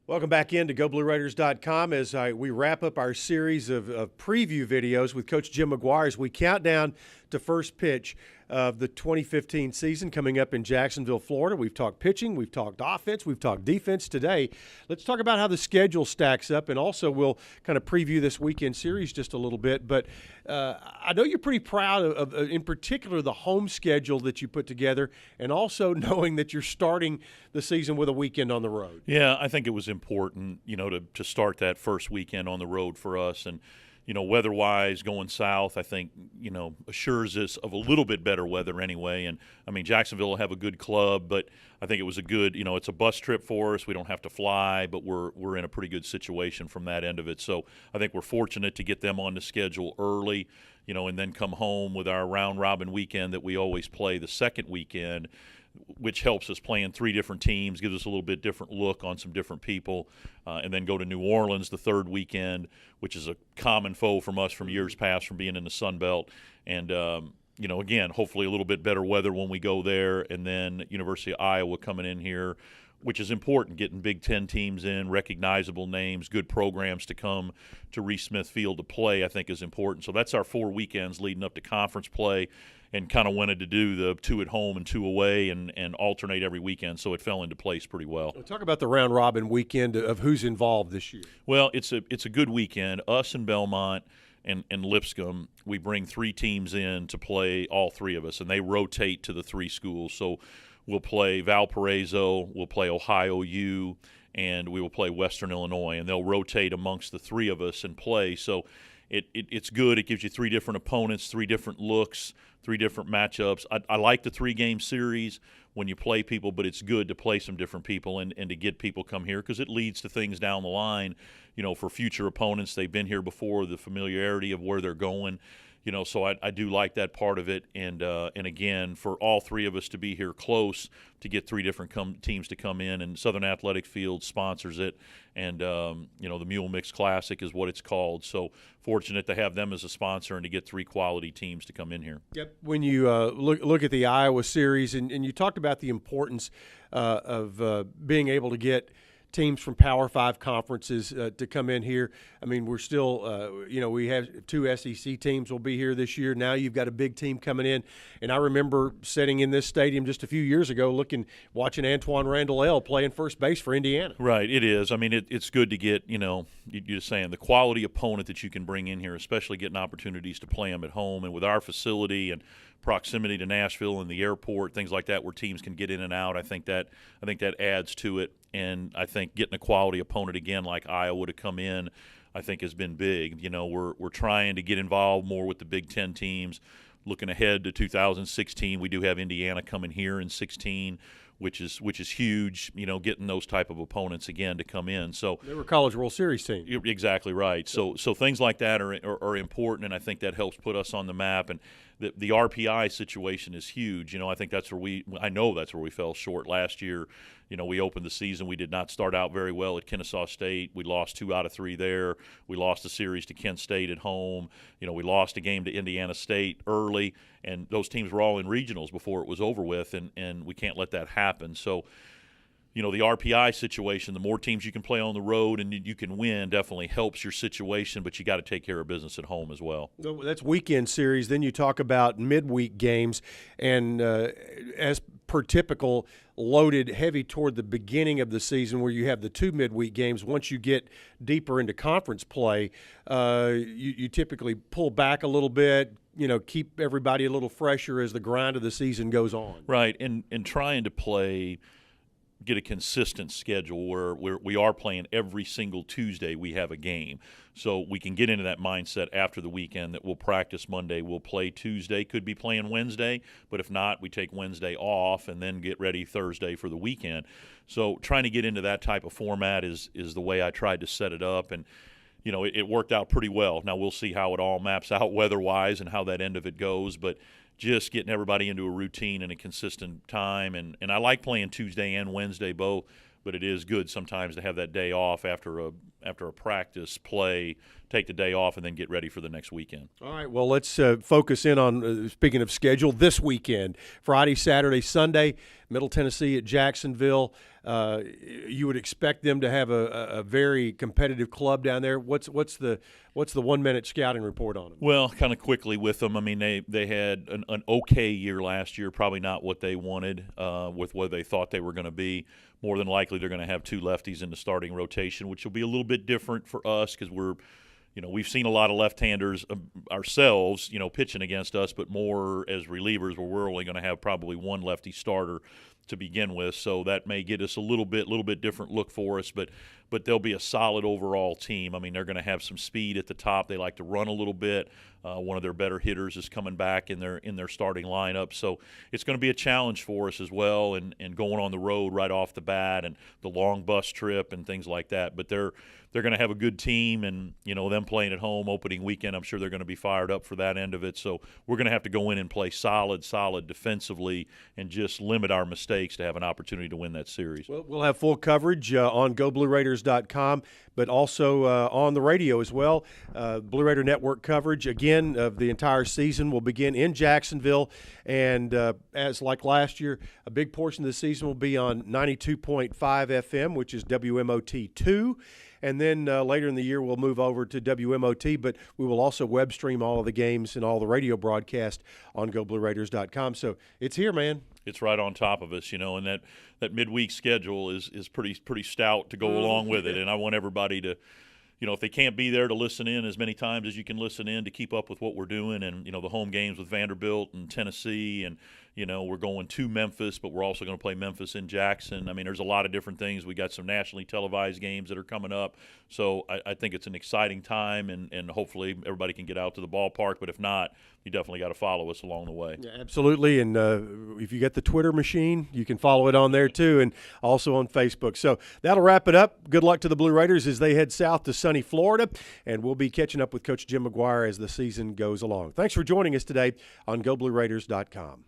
Welcome back into GoBlueRaiders.com as we wrap up our series of preview videos with Coach Jim McGuire as we count down to first pitch of the 2015 season coming up in Jacksonville, Florida. We've talked pitching, we've talked offense, we've talked defense today. Let's talk about how the schedule stacks up, and also we'll kind of preview this weekend series just a little bit. But I know you're pretty proud of, in particular, the home schedule that you put together, and also knowing that you're starting the season with a weekend on the road. Yeah, I think it was important, to start that first weekend on the road for us. And weather-wise, going south, I think, assures us of a little bit better weather anyway. And, Jacksonville will have a good club, but I think it was a good, it's a bus trip for us. We don't have to fly, but we're in a pretty good situation from that end of it. So I think we're fortunate to get them on the schedule early, and then come home with our round-robin weekend that we always play the second weekend, which helps us play in three different teams, gives us a little bit different look on some different people, and then go to New Orleans the third weekend, which is a common foe from us from years past from being in the Sun Belt. And, again, hopefully a little bit better weather when we go there. And then University of Iowa coming in here, which is important, getting Big Ten teams in, recognizable names, good programs to come to Reese Smith Field to play, I think is important. So that's our 4 weekends leading up to conference play, and kind of wanted to do the 2 at home and 2 away and alternate every weekend, so it fell into place pretty well. Talk about the round-robin weekend of who's involved this year. Well, it's a good weekend. Us and Belmont and Lipscomb, we bring 3 teams in to play, all 3 of us, and they rotate to the 3 schools. So we'll play Valparaiso, we'll play Ohio U, and we will play Western Illinois, and they'll rotate amongst the 3 of us and play. So it's good. It gives you 3 different opponents, 3 different looks, 3 different matchups. I like the 3-game series when you play people, but it's good to play some different people and to get people come here, because it leads to things down the line, for future opponents. They've been here before, the familiarity of where they're going. So I do like that part of it, and again, for all 3 of us to be here close, to get 3 different teams to come in, and Southern Athletic Field sponsors it, and the Mule Mix Classic is what it's called. So fortunate to have them as a sponsor and to get 3 quality teams to come in here. Yep. When you look at the Iowa series, and you talked about the importance of being able to get teams from Power 5 conferences to come in here. We're still, we have 2 SEC teams will be here this year. Now you've got a big team coming in. And I remember sitting in this stadium just a few years ago watching Antoine Randall playing first base for Indiana. Right, it is. It's good to get, you're just saying, the quality opponent that you can bring in here, especially getting opportunities to play them at home. And with our facility and proximity to Nashville and the airport, things like that, where teams can get in and out, I think that adds to it. And I think getting a quality opponent again like Iowa to come in, I think has been big. We're trying to get involved more with the Big Ten teams. Looking ahead to 2016, we do have Indiana coming here in 16, which is huge. Getting those type of opponents again to come in. So they were College World Series team. Exactly right. So things like that are important, and I think that helps put us on the map. And the RPI situation is huge. I think I know that's where we fell short last year. We opened the season. We did not start out very well at Kennesaw State. We lost 2 out of 3 there. We lost a series to Kent State at home. We lost a game to Indiana State early, and those teams were all in regionals before it was over with, and we can't let that happen. So, the RPI situation, the more teams you can play on the road and you can win, definitely helps your situation, but you got to take care of business at home as well. That's weekend series. Then you talk about midweek games, and as per typical, loaded heavy toward the beginning of the season, where you have the 2 midweek games. Once you get deeper into conference play, you typically pull back a little bit, keep everybody a little fresher as the grind of the season goes on. Right, and trying to get a consistent schedule where we are playing every single Tuesday. We have a game, so we can get into that mindset after the weekend that we'll practice Monday, we'll play Tuesday, could be playing Wednesday, but if not, we take Wednesday off and then get ready Thursday for the weekend. So trying to get into that type of format is the way I tried to set it up, and it worked out pretty well. Now we'll see how it all maps out weather-wise and how that end of it goes, but just getting everybody into a routine and a consistent time. And I like playing Tuesday and Wednesday both, but it is good sometimes to have that day off after after a practice, play, take the day off, and then get ready for the next weekend. All right, well, let's focus in on, speaking of schedule, this weekend, Friday, Saturday, Sunday, Middle Tennessee at Jacksonville. You would expect them to have a very competitive club down there. What's the 1-minute scouting report on them? Well, kind of quickly with them. I mean, they had an okay year last year, probably not what they wanted with what they thought they were going to be. More than likely, they're going to have 2 lefties in the starting rotation, which will be a little bit different for us because we've seen a lot of left-handers ourselves, pitching against us, but more as relievers where we're only going to have probably 1 lefty starter to begin with. So that may get us a little bit different look for us, but they'll be a solid overall team. I mean, they're going to have some speed at the top. They like to run a little bit. One of their better hitters is coming back in their starting lineup. So it's going to be a challenge for us as well, and going on the road right off the bat and the long bus trip and things like that. But they're going to have a good team, and them playing at home opening weekend, I'm sure they're going to be fired up for that end of it. So we're going to have to go in and play solid defensively and just limit our mistakes to have an opportunity to win that series. Well, we'll have full coverage on GoBlueRaiders.com, but also on the radio as well. Blue Raider Network coverage, again, of the entire season will begin in Jacksonville. And as like last year, a big portion of the season will be on 92.5 FM, which is WMOT2. And then later in the year, we'll move over to WMOT, but we will also web stream all of the games and all the radio broadcast on GoBlueRaiders.com. So it's here, man. It's right on top of us, and that midweek schedule is pretty stout to go along with it. And I want everybody to, if they can't be there to listen in as many times as you can listen in to keep up with what we're doing, and the home games with Vanderbilt and Tennessee, and we're going to Memphis, but we're also going to play Memphis in Jackson. I mean, there's a lot of different things. We got some nationally televised games that are coming up, so I think it's an exciting time, and hopefully everybody can get out to the ballpark. But if not, you definitely got to follow us along the way. Yeah, absolutely, and if you get the Twitter machine, you can follow it on there too, and also on Facebook. So that'll wrap it up. Good luck to the Blue Raiders as they head south to sunny Florida, and we'll be catching up with Coach Jim McGuire as the season goes along. Thanks for joining us today on GoBlueRaiders.com.